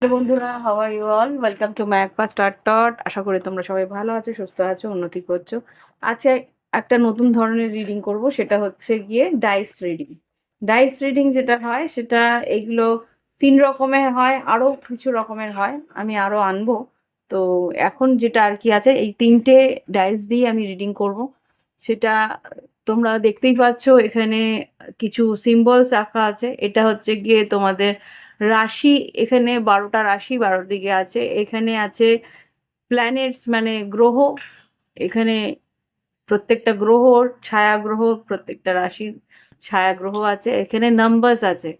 বন্ধুরা, how are you all? Welcome to my একপা start টট। আশা করি তোমরা সবাই ভালো আছো, সুস্থ আছো, উন্নতি করছো। আজকে একটা নতুন ধরনের রিডিং করব, সেটা হচ্ছে গিয়ে ডাইস রিডিং। ডাইস রিডিং যেটা হয় সেটা এগুলো 3 রকমের হয়, আরও কিছু রকমের হয়, আমি আরও আনবো। তো এখন যেটা আর কি আছে, এই 3টে ডাইস দিয়ে আমি রিডিং করব। সেটা তোমরা দেখতেই পাচ্ছ, এখানে কিছু সিম্বলস আঁকা আছে। এটা হচ্ছে গিয়ে তোমাদের রাশি। এখানে 12টা রাশি 12 দিকে আছে। এখানে আছে প্ল্যানেটস মানে গ্রহ। এখানে প্রত্যেকটা গ্রহর ছায়া গ্রহ, প্রত্যেকটা রাশির ছায়া গ্রহ আছে। এখানে নাম্বারস আছে,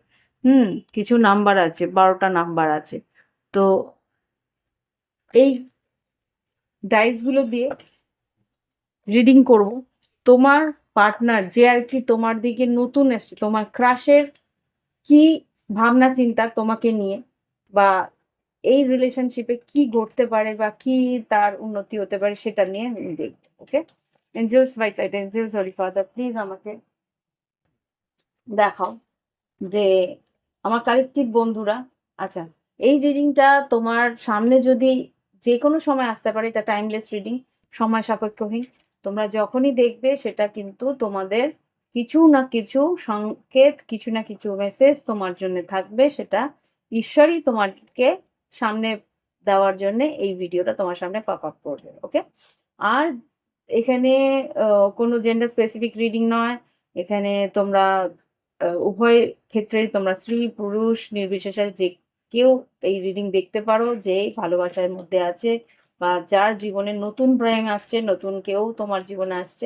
কিছু নাম্বার আছে, 12টা নাম্বার আছে। তো এই ডাইসগুলো দিয়ে রিডিং করব। তোমার পার্টনার যে আর কি তোমার দিকে নতুন এসছে, তোমার ক্রাশের কি ভাবনা চিন্তা তোমাকে নিয়ে, বা এই রিলেশনশিপে কি ঘটতে পারে বা কি তার উন্নতি হতে পারে, সেটা নিয়ে আমি দেখবো। Okay, angels white light, angels holy father, please আমাকে দেখাও যে আমার কালেকটিভ বন্ধুরা। আচ্ছা, এই রিডিংটা তোমার সামনে যদি যে কোনো সময় আসতে পারে, এটা টাইমলেস রিডিং, সময় সাপেক্ষহীন। তোমরা যখনই দেখবে সেটা কিন্তু তোমাদের কিছু না কিছু সংকেত, কিছু না কিছু মেসেজ তোমার জন্য থাকবে। সেটা ঈশ্বরই তোমাকে সামনে দেওয়ার জন্য এই ভিডিওটা তোমার সামনে পপ আপ করবে। ওকে, আর এখানে কোনো জেন্ডার স্পেসিফিক রিডিং নয়। এখানে তোমরা উভয় ক্ষেত্রেই তোমরা স্ত্রী পুরুষ নির্বিশেষে যে কেউ এই রিডিং দেখতে পারো, যে ভালোবাসার মধ্যে আছে বা যার জীবনে নতুন প্রেম আসছে, নতুন কেউ তোমার জীবনে আসছে।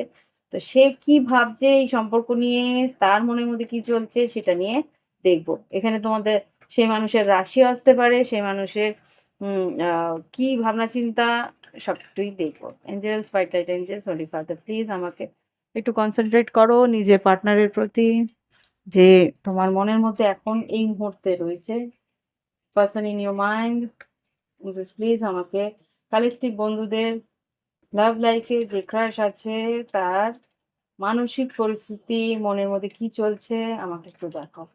তো সে কি ভাবছে এই সম্পর্ক নিয়ে, তার মনের মধ্যে কি চলছে, সেটা নিয়ে দেখবো। এখানে তোমাদের সেই মানুষের রাশিও আসতে পারে, সেই মানুষের কি ভাবনা চিন্তা, সবটাই দেখবো। Angels white light, angels holy father, please আমাকে একটু কনসেন্ট্রেট করো নিজের পার্টনারের প্রতি, যে তোমার মনের মধ্যে এখন এই মুহূর্তে রয়েছে। Person in your mind, please আমাকে কালেকটিভ বন্ধুদের লাভ লাইফে যে ক্রাশ আছে তার মানসিক পরিস্থিতি, মনের মধ্যে কি চলছে, আমাকে একটু দেখাও।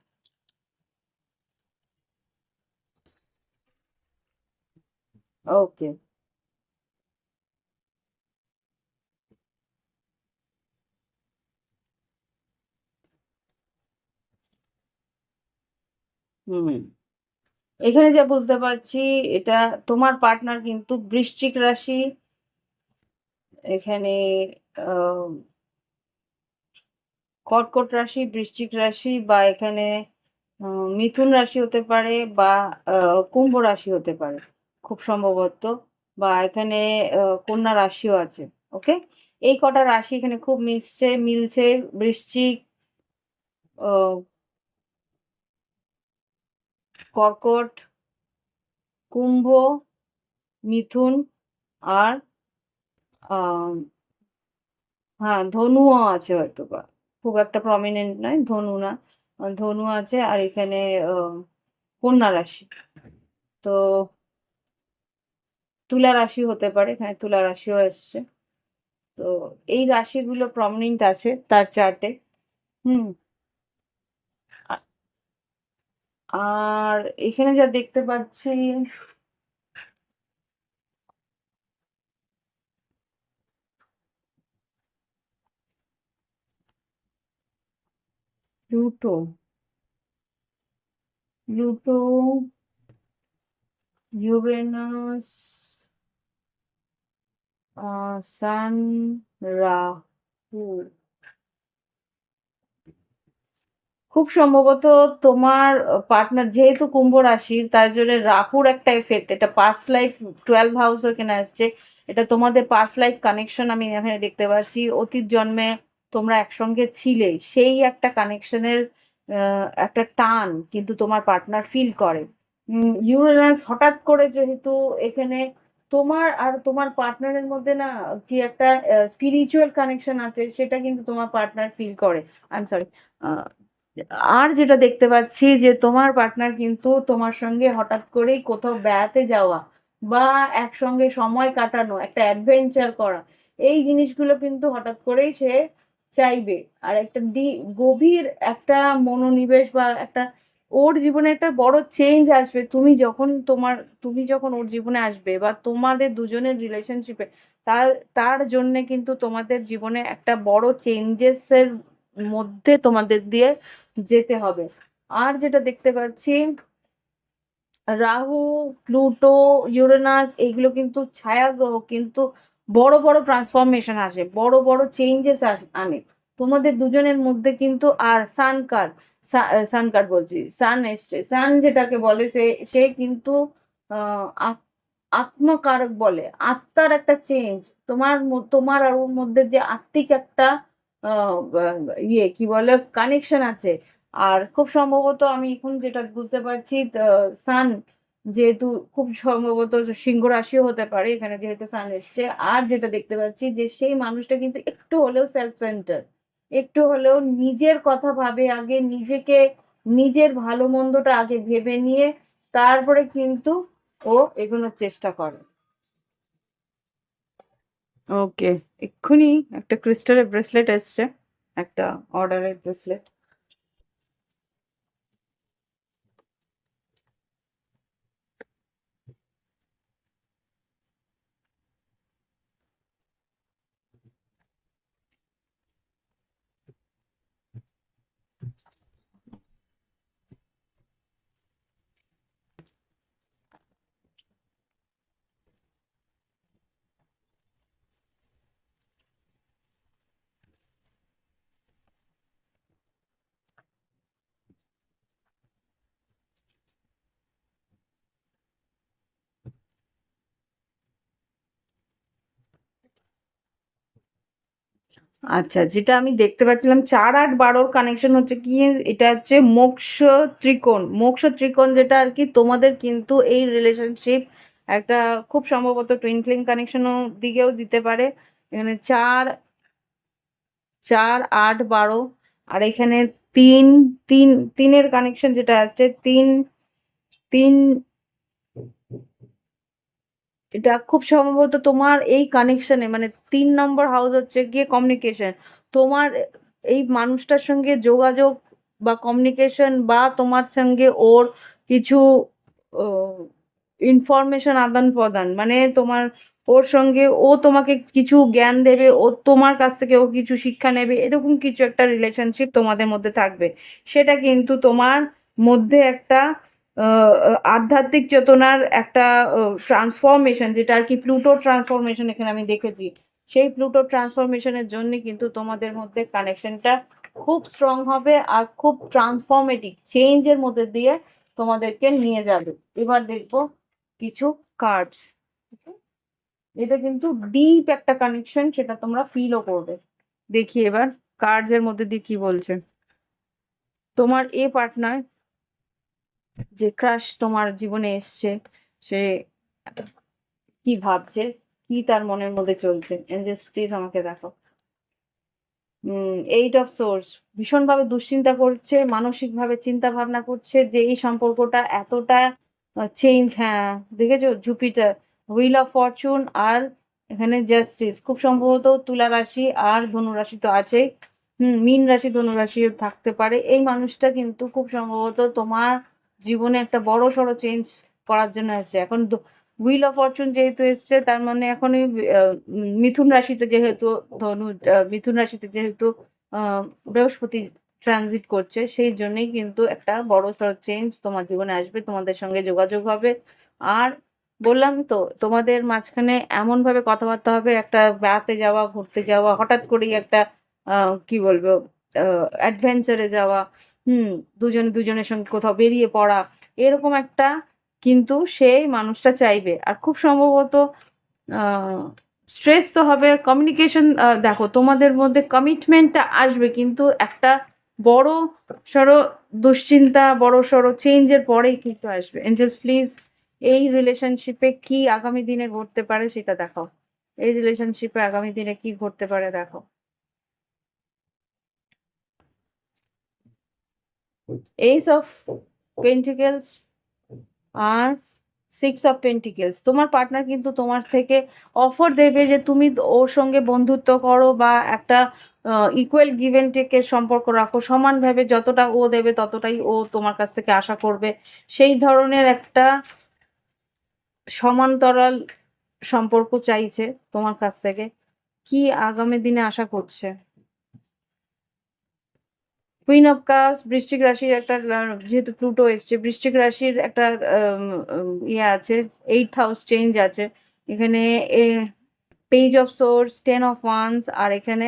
ওকে, হুম, এখানে যা বুঝতে পারছি, এটা তোমার পার্টনার কিন্তু বৃশ্চিক রাশি। এখানে আহ কর্কট রাশি, বৃশ্চিক রাশি, বা এখানে মিথুন রাশি হতে পারে, বা কুম্ভ রাশি হতে পারে খুব সম্ভবত, বা এখানে কন্যা রাশিও আছে। ওকে, এই কটা রাশি এখানে খুব মিলছে। বৃশ্চিক, আহ, কর্কট, কুম্ভ, মিথুন, আর আহ, হ্যাঁ, ধনুও আছে হয়তো, বা খুব একটা প্রমিনেন্ট নয়, ধনু না, ধনু আছে। আর এখানে কন্যা রাশি, তো তুলা রাশি হতে পারে, এখানে তুলা রাশিও এসছে। তো এই রাশিগুলো প্রমিনেন্ট আছে তার চার্টে। হুম, আ- আর এখানে যা দেখতে পাচ্ছি, প্লুটো, প্লুটো, ইউরেনাস, সান, রাহু, খুব সম্ভবত তোমার পার্টনার যেহেতু কুম্ভ রাশির, তার জন্য রাহুর একটা এফেক্ট, এটা পাস্ট লাইফ 12 হাউস এখানে আসছে। এটা তোমাদের পাস্ট লাইফ কানেকশন আমি এখানে দেখতে পাচ্ছি। অতীত জন্মে তোমরা একসঙ্গে ছিলে, সেই একটা কানেকশনের একটা টান কিন্তু তোমার পার্টনার ফিল করে। ইউরেনাস হঠাৎ করে যেহেতু এখানে তোমার আর তোমার পার্টনারের মধ্যে না কি একটা স্পিরিচুয়াল কানেকশন আছে, সেটা কিন্তু তোমার পার্টনার ফিল করে। I am sorry. আর যেটা দেখতে পাচ্ছি যে তোমার পার্টনার কিন্তু তোমার সঙ্গে হঠাৎ করেই কোথাও বেড়াতে যাওয়া বা একসঙ্গে সময় কাটানো, একটা অ্যাডভেঞ্চার করা, এই জিনিসগুলো কিন্তু হঠাৎ করেই সে চাইবে। আর একটা গভীর একটা মনোনিবেশ বা একটা ওর জীবনে একটা বড় চেঞ্জ আসবে তুমি যখন ওর জীবনে আসবে বা তোমাদের দুজনের রিলেশনশিপে, তার তার জন্যে কিন্তু তোমাদের জীবনে একটা বড় চেঞ্জেস এর মধ্যে তোমাদের দিয়ে যেতে হবে। আর যেটা দেখতে পাচ্ছি, রাহু, প্লুটো, ইউরেনাস এগুলো কিন্তু ছায়া গ্রহ, কিন্তু বড় বড় ট্রান্সফরমেশন আসে, বড় বড় চেঞ্জেস আনে তোমাদের দুজনের মধ্যে কিন্তু। আর সান কার্ড বলছি, সান এসছে, সান যেটাকে বলে সে কিন্তু আত্মকারক বলে, আত্মার একটা চেঞ্জ। তোমার আর ওর মধ্যে যে আত্মিক একটা কি বলে কানেকশন আছে। আর খুব সম্ভবত আমি এখন যেটা বুঝতে পারছি, সান যেহেতু খুব সম্ভবত সিংহ রাশিও হতে পারে এখানে যেহেতু সান এসছে। আর যেটা দেখতে পাচ্ছি যে সেই মানুষটা কিন্তু একটু হলেও সেলফ সেন্টার, একটু হলেও নিজের কথা ভাবে আগে, নিজের ভালো মন্দটা আগে ভেবে নিয়ে তারপরে কিন্তু ও এগোনোর চেষ্টা করে। ওকে, এক্ষুনি একটা ক্রিস্টালের ব্রেসলেট এসছে, একটা অর্ডারের ব্রেসলেট। আচ্ছা, যেটা আমি দেখতে পাচ্ছিলাম 4, 8, 12 কানেকশন হচ্ছে কি, এটা হচ্ছে মোক্ষ ত্রিকোণ, যেটা আর কি তোমাদের কিন্তু এই রিলেশনশিপ একটা খুব সম্ভবত টুইন ফ্লেম কানেকশনও দিকেও দিতে পারে। এখানে 4, 4, 8, 12, আর এখানে তিন তিন তিনের কানেকশন যেটা আছে, তিন তিন এটা খুব সম্ভবত তোমার এই কানেকশনে, মানে 3 নম্বর হাউস হচ্ছে গিয়ে কমিউনিকেশন। তোমার এই মানুষটার সঙ্গে যোগাযোগ বা কমিউনিকেশন, বা তোমার সঙ্গে ওর কিছু ইনফরমেশন আদান প্রদান, মানে ওর সঙ্গে ও তোমাকে কিছু জ্ঞান দেবে, ও তোমার কাছ থেকে ও কিছু শিক্ষা নেবে, এরকম কিছু একটা রিলেশনশিপ তোমাদের মধ্যে থাকবে। সেটা কিন্তু তোমার মধ্যে একটা আধ্যাত্মিক চেতনার একটা ট্রান্সফরমেশন, যেটা আর কি প্লুটো ট্রান্সফরমেশন এখানে আমি দেখেছি। সেই প্লুটো ট্রান্সফরমেশনের জন্য কিন্তু তোমাদের মধ্যে কানেকশনটা খুব স্ট্রং হবে আর খুব ট্রান্সফরমেটিভ চেঞ্জের মধ্যে দিয়ে তোমাদেরকে নিয়ে যাবে। এবার দেখবো কিছু কার্ডস। এটা কিন্তু ডিপ একটা কানেকশন, সেটা তোমরা ফিলও করবে। দেখি এবার কার্ডস এর মধ্যে দিয়ে কি বলছে। তোমার পার্টনার যে ক্রাশ তোমার জীবনে এসছে, সে কি ভাবছে, কি তার মনের মধ্যে চলছে, এঞ্জেলস প্লিজ আমাকে দেখো। 8 অফ সোর্স, ভীষণভাবে দুশ্চিন্তা করছে, মানসিকভাবে চিন্তা ভাবনা করছে যে এই সম্পর্কটা এতটা চেঞ্জ। হ্যাঁ, দেখেছো জুপিটার, হুইল অফ ফরচুন, আর এখানে জাস্টিস। খুব সম্ভবত তুলা রাশি আর ধনু রাশি তো আছেই, মীন রাশি ধনু রাশিও থাকতে পারে। এই মানুষটা কিন্তু খুব সম্ভবত তোমার জীবনে একটা বড় সড়ো চেঞ্জ করার জন্য আসছে। এখন হুইল অফ ফরচুন যেহেতু এসছে, তার মানে এখনই মিথুন রাশিতে যেহেতু মিথুন রাশিতে যেহেতু আহ, বৃহস্পতি ট্রানজিট করছে, সেই জন্যই কিন্তু একটা বড় সড় চেঞ্জ তোমার জীবনে আসবে, তোমাদের সঙ্গে যোগাযোগ হবে। আর বললাম তো তোমাদের মাঝখানে এমন ভাবে কথাবার্তা হবে, একটা বেড়াতে যাওয়া, ঘুরতে যাওয়া, হঠাৎ করেই একটা কি বলবো অ্যাডভেঞ্চারে যাওয়া, দুজনে দুজনের সঙ্গে কোথাও বেরিয়ে পড়া, এরকম একটা কিন্তু সেই মানুষটা চাইবে। আর খুব সম্ভবত স্ট্রেস তো হবে, কমিউনিকেশন, দেখো তোমাদের মধ্যে কমিটমেন্টটা আসবে, কিন্তু একটা বড় সড়ো দুশ্চিন্তা, বড় সড়ো চেঞ্জের পরেই কিন্তু আসবে। এঞ্জেলস প্লিজ এই রিলেশনশিপে কি আগামী দিনে ঘটতে পারে সেটা দেখাও। এই রিলেশনশিপে আগামী দিনে কি ঘটতে পারে দেখো। এইস অফ পেন্টিকেলস আর সিক্স অফ পেন্টিকেলস। তোমার পার্টনার কিন্তু তোমার থেকে অফার দেবে যে তুমি ওর সঙ্গে বন্ধুত্ব করো বা একটা ইকুয়াল গিভ অ্যান্ড টেকের সম্পর্ক রাখো, সমানভাবে যতটা ও দেবে ততটাই ও তোমার কাছ থেকে আশা করবে। সেই ধরনের একটা সমান্তরাল সম্পর্ক চাইছে তোমার কাছ থেকে। কি আগামী দিনে আশা করছে? কুইন অফ কাপস, বৃশ্চিক রাশির একটা যেহেতু প্লুটো এসছে, বৃশ্চিক রাশির একটা ইয়ে আছে, 8th হাউস চেঞ্জ আছে এখানে। Page of swords, 10 of wands, আর এখানে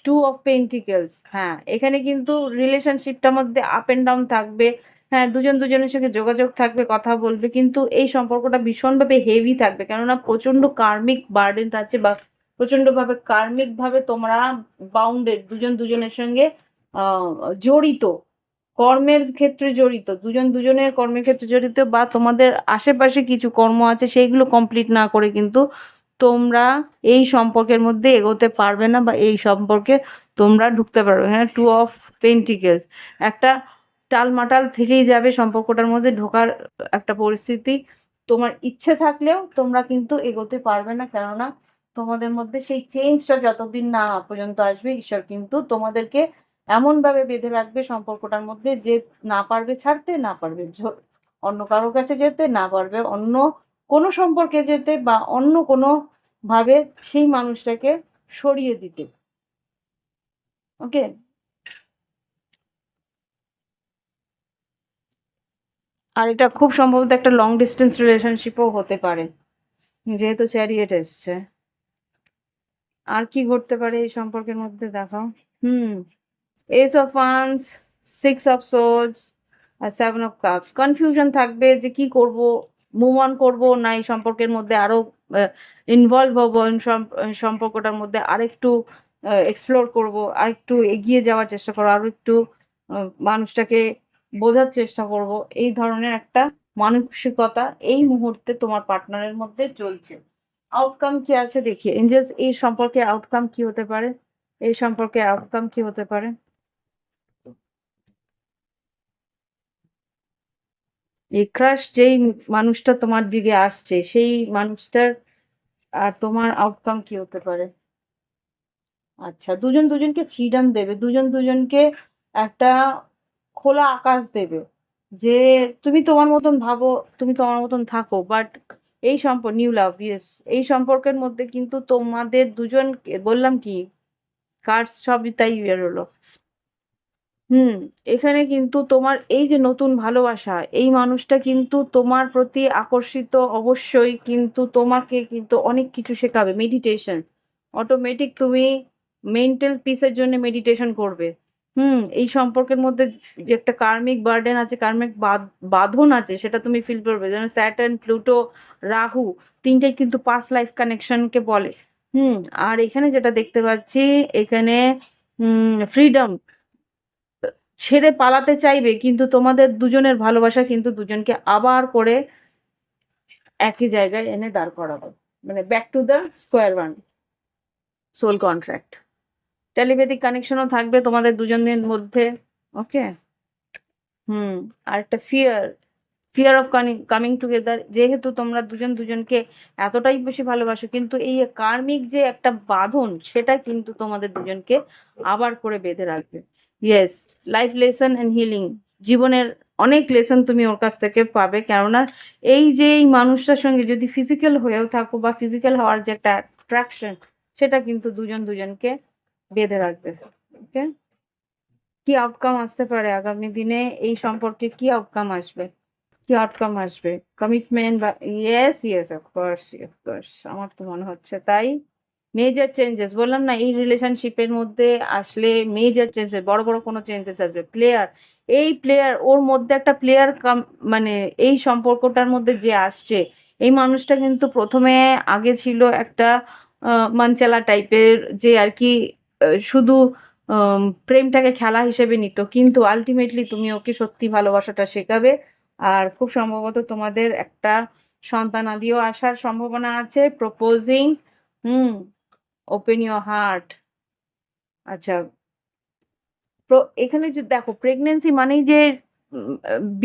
2 অফ পেন্টিকেলস। হ্যাঁ, এখানে কিন্তু রিলেশনশিপটার মধ্যে আপ এন্ড ডাউন থাকবে। হ্যাঁ, দুজন দুজনের সঙ্গে যোগাযোগ থাকবে, কথা বলবে, কিন্তু এই সম্পর্কটা ভীষণভাবে হেভি থাকবে, কেননা প্রচন্ড কার্মিক বার্ডেন আছে বা প্রচন্ডভাবে কার্মিক ভাবে তোমরা বাউন্ডেড, দুজন দুজনের সঙ্গে আহ জড়িত, কর্মের ক্ষেত্রে জড়িত, দুজন দুজনের কর্মের ক্ষেত্রে জড়িত, বা তোমাদের আশেপাশে কিছু কর্ম আছে সেইগুলো কমপ্লিট না করে কিন্তু তোমরা এই সম্পর্কের মধ্যে এগোতে পারবে না, বা এই সম্পর্কে তোমরা ঢুকতে পারবে। হ্যাঁ, 2 অফ পেন্টিকেলস, একটা টালমাটাল থেকেই যাবে সম্পর্কটার মধ্যে ঢোকার একটা পরিস্থিতি। তোমার ইচ্ছে থাকলেও তোমরা কিন্তু এগোতে পারবে না, কেননা তোমাদের মধ্যে সেই চেঞ্জটা যতদিন না পর্যন্ত আসবে, ঈশ্বর কিন্তু তোমাদেরকে এমনভাবে বেঁধে রাখবে সম্পর্কটার মধ্যে যে না পারবে ছাড়তে, না পারবে অন্য কারো কাছে যেতে, না পারবে অন্য কোনো সম্পর্কে যেতে, বা অন্য কোনো ভাবে সেই মানুষটাকে সরিয়ে দিতে। ওকে, আর এটা খুব সম্ভবত একটা লং ডিস্টেন্স রিলেশনশিপও হতে পারে, যেহেতু চ্যারিয়েট এসছে। আর কি ঘটতে পারে এই সম্পর্কের মধ্যে দেখাও। Hmm, ace of wands, 6 of swords, আর 7 অফ কাপস। কনফিউশন থাকবে যে কি করব, মুভ অন করবো না এই সম্পর্কের মধ্যে আরো ইনভলভ হবো, সম্পর্কটার মধ্যে আরেকটু এক্সপ্লোর করব, আরেকটু এগিয়ে যাওয়ার চেষ্টা করবো, আরো একটু মানুষটাকে বোঝার চেষ্টা করব। এই ধরনের একটা মানসিকতা এই মুহূর্তে তোমার পার্টনারের মধ্যে চলছে। আউটকাম কি আছে দেখি এঞ্জেলস, এই সম্পর্কে আউটকাম কি হতে পারে? এই সম্পর্কে আউটকাম কি হতে পারে? এই ক্রাশ যেই মানুষটা তোমার দিকে আসছে, সেই মানুষটার আর তোমার আউটকাম কি হতে পারে? আচ্ছা, দুজন দুজনকে ফ্রিডম দেবে, দুজন দুজনকে একটা খোলা আকাশ দেবে, যে তুমি তোমার মতন ভাবো, তুমি তোমার মতন থাকো, বাট এই সম্পর্ক নিউ লাভ, ইয়েস, এই সম্পর্কের মধ্যে কিন্তু তোমাদের দুজন, বললাম কি, কার্ডস সবই তাই বেরোলো। হুম, এখানে কিন্তু তোমার এই যে নতুন ভালোবাসা, এই মানুষটা কিন্তু তোমার প্রতি আকর্ষিত অবশ্যই, কিন্তু তোমাকে কিন্তু অনেক কিছু শেখাবে। মেডিটেশন, অটোমেটিক তুমি মেন্টাল পিসের জন্য মেডিটেশন করবে। হুম, এই সম্পর্কের মধ্যে যে একটা কার্মিক বার্ডেন আছে, কার্মিক বাঁধন আছে, সেটা তুমি ফিল করবে। যেন স্যাটার্ন, প্লুটো, রাহু, তিনটেই কিন্তু পাস্ট লাইফ কানেকশনকে বলে। হুম, আর এখানে যেটা দেখতে পাচ্ছি, এখানে ফ্রিডম, ছেড়ে পালাতে চাইবে, কিন্তু তোমাদের দুজনের ভালোবাসা কিন্তু দুজনকে আবার করে একই জায়গায় এনে দাঁড় করাবে, মানে back to the square one, soul contract. Telepathic কানেকশনও থাকবে তোমাদের দুজনের মধ্যে। ওকে, হুম, আর একটা fear, fear of coming together, যেহেতু তোমরা দুজন দুজনকে এতটাই বেশি ভালোবাসো, কিন্তু এই কার্মিক যে একটা বাঁধন, সেটা কিন্তু তোমাদের দুজনকে আবার করে বেঁধে রাখবে। Yes, life lesson and healing, জীবনের অনেক লেসন তুমি ওর কাছ থেকে পাবে, কেননা এই যে এই মানুষটার সঙ্গে যদি ফিজিক্যাল হয়েও থাকো, বা ফিজিক্যাল হওয়ার যে একটা অ্যাট্রাকশন, সেটা কিন্তু দুজন দুজনকে বেঁধে রাখবে। ওকে, কি আউটকাম আসতে পারে আগামী দিনে? এই সম্পর্কে কি আউটকাম আসবে? কি আউটকাম আসবে? কমিটমেন্ট বা ইয়েস, ইয়েস, অফকোর্স, অফকোর্স, আমার তো মনে হচ্ছে তাই। মেজর চেঞ্জেস, বললাম না, এই রিলেশনশিপের মধ্যে আসলে মেজর চেঞ্জেস, বড় বড় কোনো চেঞ্জেস আসবে। প্লেয়ার, এই প্লেয়ার, ওর মধ্যে একটা প্লেয়ার মানে এই সম্পর্কটার মধ্যে যে আসছে, এই মানুষটা কিন্তু প্রথমে আগে ছিল একটা মানচালা টাইপের, যে আর কি শুধু প্রেমটাকে খেলা হিসেবে নিত, কিন্তু আলটিমেটলি তুমি ওকে সত্যি ভালোবাসাটা শেখাবে। আর খুব সম্ভবত তোমাদের একটা সন্তানাদিও আসার সম্ভাবনা আছে। Proposing, hmm, open your heart. আচ্ছা, এখানে যে দেখো, প্রেগনেন্সি মানেই যে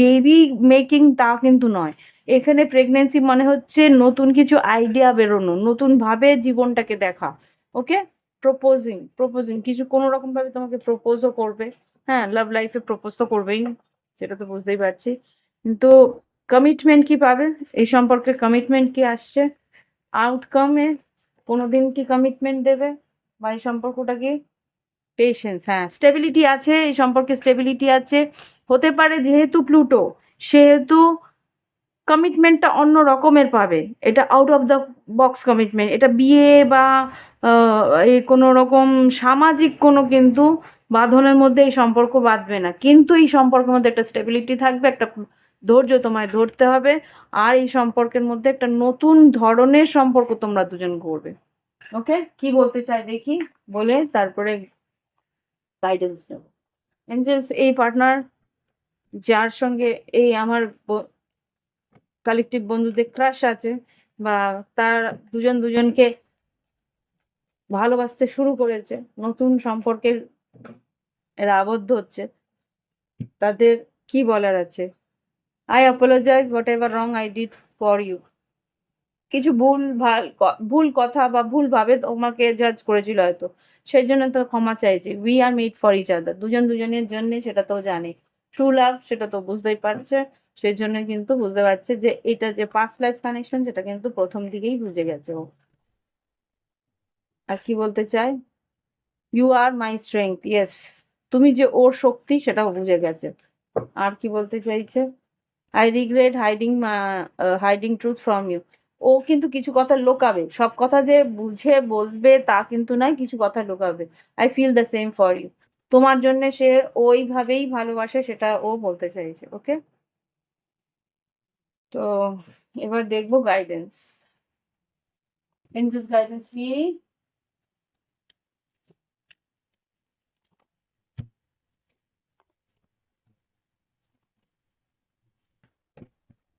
বেবি মেকিং তা কিন্তু নয়। এখানে প্রেগনেন্সি মানে হচ্ছে নতুন কিছু আইডিয়া বেরোনো, নতুন ভাবে জীবনটাকে দেখা। ওকে, প্রপোজিং, প্রপোজিং কিছু কোনো রকম ভাবে তোমাকে প্রপোজও করবে। হ্যাঁ, লাভ লাইফে প্রপোজ তো করবেই, সেটা তো বুঝতেই পারছি। কিন্তু কমিটমেন্ট কি পাবে এই সম্পর্কে? কমিটমেন্ট কি আসছে আউটকামে? কোনোদিন কি কমিটমেন্ট দেবে, বা এই সম্পর্কটা কি? পেশেন্স, হ্যাঁ, স্টেবিলিটি আছে এই সম্পর্কে, স্টেবিলিটি আছে। হতে পারে যেহেতু প্লুটো, সেহেতু কমিটমেন্টটা অন্য রকমের পাবে। এটা out of the box commitment, এটা বিয়ে বা এই কোনো রকম সামাজিক কোনো কিন্তু বাঁধনের মধ্যে এই সম্পর্ক বাঁধবে না, কিন্তু এই সম্পর্কের মধ্যে একটা স্টেবিলিটি থাকবে, একটা ধৈর্য তোমায় ধরতে হবে। আর এই সম্পর্কের মধ্যে একটা নতুন ধরনের সম্পর্ক তোমরা দুজন করবে। ওকে, কি বলতে চাই দেখি, বলে তারপরে গাইডেন্স নেব। এঞ্জেলস, এই পার্টনার যার সঙ্গে এই আমার কালেকটিভ বন্ধুদের ক্রাশ আছে, বা তার দুজন দুজনকে ভালোবাসতে শুরু করেছে, নতুন সম্পর্কের এরা আবদ্ধ হচ্ছে, তাদের কি বলার আছে? I apologize whatever wrong I did for you. কিছু ভুল কথা বা ভুল ভাবে তোমাকে জাজ করেছিল হয়তো, সেই জন্য তো ক্ষমা চাইছি। We are made for each other, দুজন দুজনের জন্য, সেটা তো জানে। ট্রু লাভ সেটা তো বুঝতেই পারছে, সেই জন্য কিন্তু বুঝতে পারছে যে এটা যে পাস্ট লাইফ কানেকশন, সেটা কিন্তু প্রথম দিকেই বুঝে গেছে ও। আর কি বলতে চাই? You are my strength, yes, তুমি যে ওর শক্তি সেটাও বুঝে গেছে। আর কি বলতে চাইছে? I regret hiding truth from you. ও কিন্তু কিছু কথা লোকাবে, সব কথা যে বুঝে বলবে তা কিন্তু নয়, কিছু কথা লোকাবে। I feel the same for you, তোমার জন্য সে ওইভাবেই ভালোবাসে, সেটা ও বলতে চাইছে। ওকে, তো এবার দেখবো গাইডেন্স, এনজেস গাইডেন্স নিয়ে।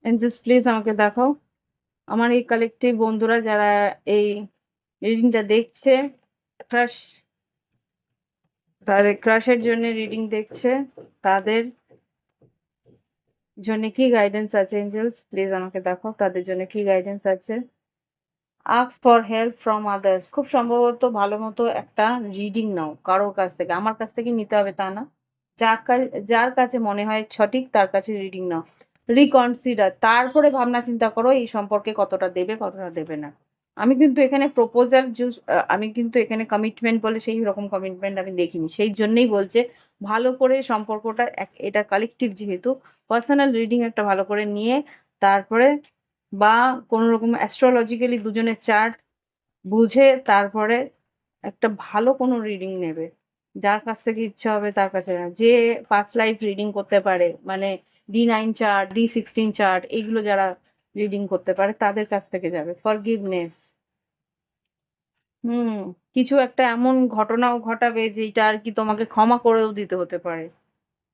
এনজেস প্লিজ আমাকে দেখাও, আমার এই কালেকটিভ বন্ধুরা যারা এই রিডিংটা দেখছে, ক্রাশ, তাদের ক্রাশের জন্য রিডিং দেখছে, তাদের জন্য কি গাইডেন্স আছে? এঞ্জেলস প্লিজ আমাকে দেখাও, তাদের জন্য কি গাইডেন্স আছে। Ask for help from others, খুব সম্ভবত ভালো মতো একটা রিডিং নাও কারোর কাছ থেকে, আমার কাছ থেকে নিতে হবে তা না, যার কাছে মনে হয় সঠিক তার কাছে রিডিং নাও। রিকনসিডার, তারপরে ভাবনা চিন্তা করো এই সম্পর্কে কতটা দেবে কতটা দেবে না। আমি কিন্তু এখানে প্রপোজাল আমি কিন্তু এখানে কমিটমেন্ট বলে সেই রকম কমিটমেন্ট আমি দেখিনি, সেই জন্যই বলছে ভালো করে সম্পর্কটা এটা কালেকটিভ যেহেতু, পার্সোনাল রিডিং একটা ভালো করে নিয়ে তারপরে, বা কোনো রকম অ্যাস্ট্রোলজিক্যালি দুজনের চার্ট বুঝে তারপরে একটা ভালো কোনো রিডিং নেবে। যার কাছ থেকে ইচ্ছা হবে তার কাছে না, যে পাস্ট লাইফ রিডিং করতে পারে, মানে D9 চার্ট, D16 চার্ট, এইগুলো যারা রিডিং করতে পারে তাদের কাছ থেকে যাবে। ফরগিভনেস, হুম, কিছু একটা এমন ঘটনাও ঘটাবে যেটা আর কি তোমাকে ক্ষমা করেও দিতে হতে পারে।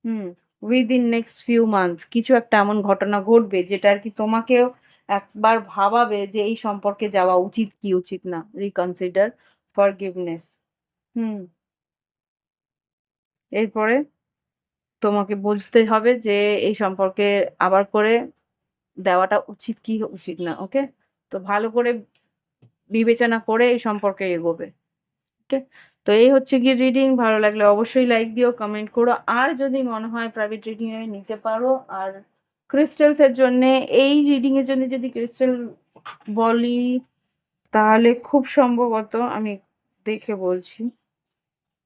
হুম, উইদিন নেক্সট ফিউ মান্থস কিছু একটা এমন ঘটনা ঘটবে যেটা আর কি তোমাকেও একবার ভাবাবে যে এই সম্পর্কে যাওয়া উচিত কি উচিত না। Reconsider, forgiveness. হুম, এরপরে তোমাকে বুঝতে হবে যে এই সম্পর্কে আবার করে দেওয়াটা উচিত কি উচিত না। ওকে, তো ভালো করে বিবেচনা করে এই সম্পর্কে এগোবে। ওকে, তো এই হচ্ছে গিয়ে রিডিং। ভালো লাগলে অবশ্যই লাইক দিও, কমেন্ট করো, আর যদি মনে হয় প্রাইভেট রিডিং এ নিতে পারো। আর ক্রিস্টালস এর জন্য, এই রিডিং এর জন্য যদি ক্রিস্টাল বলি, তাহলে খুব সম্ভবত আমি দেখে বলছি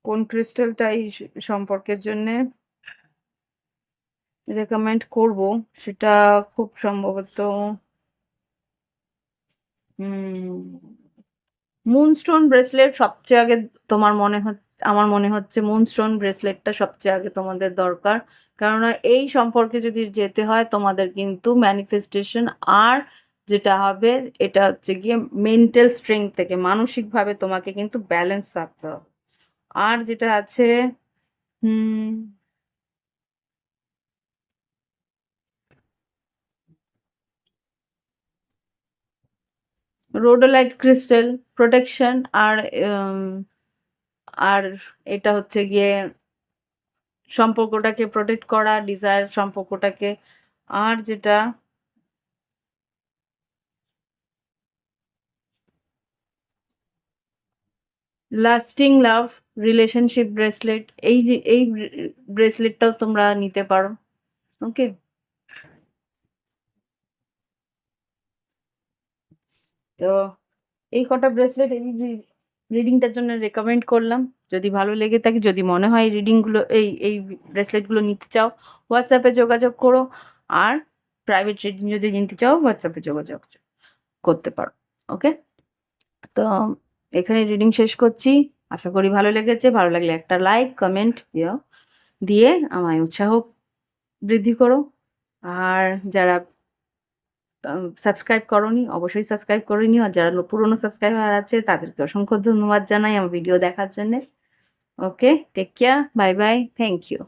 কোন ক্রিস্টালটা এই সম্পর্কের জন্য রেকমেন্ড করব। সেটা খুব সম্ভবত মুনস্টোন ব্রেসলেট সবচেয়ে আগে তোমার মনে হচ্ছে, আমার মনে হচ্ছে মুনস্টোন ব্রেসলেটটা সবচেয়ে আগে তোমাদের দরকার। কেননা এই সম্পর্কে যদি যেতে হয় তোমাদের কিন্তু ম্যানিফেস্টেশন, আর যেটা হবে এটা হচ্ছে গিয়ে মেন্টাল স্ট্রেংথ থেকে, মানসিকভাবে তোমাকে কিন্তু ব্যালেন্স রাখতে হবে। আর যেটা আছে রোডোলাইট ক্রিস্টাল প্রোটেকশন। আর আর এটা হচ্ছে গিয়ে সম্পর্কটাকে প্রোটেক্ট করা, ডিজায়ার সম্পর্কটাকে। আর যেটা লাস্টিং লাভ রিলেশনশিপ ব্রেসলেট, এই যে এই ব্রেসলেটটাও তোমরা নিতে পারো। ওকে, তো এই কটা ব্রেসলেট এই রিডিংটার জন্য রেকমেন্ড করলাম। যদি ভালো লেগে থাকে, যদি মনে হয় এই রিডিংগুলো এই ব্রেসলেটগুলো নিতে চাও, হোয়াটসঅ্যাপে যোগাযোগ করো। আর প্রাইভেট রিডিং যদি নিতে চাও, হোয়াটসঅ্যাপে যোগাযোগ করতে পারো। ওকে, তো এখানে রিডিং শেষ করছি। আশা করি ভালো লেগেছে। ভালো লাগলে একটা লাইক কমেন্ট দিয়ে আমায় উৎসাহ বৃদ্ধি করো। আর যারা সাবস্ক্রাইব করোনি, অবশ্যই সাবস্ক্রাইব করে নিও। আর যারা পুরনো সাবস্ক্রাইবার আছে তাদেরকে অসংখ্য ধন্যবাদ জানাই আমার ভিডিও দেখার জন্যে। Okay, take care, bye bye, thank you.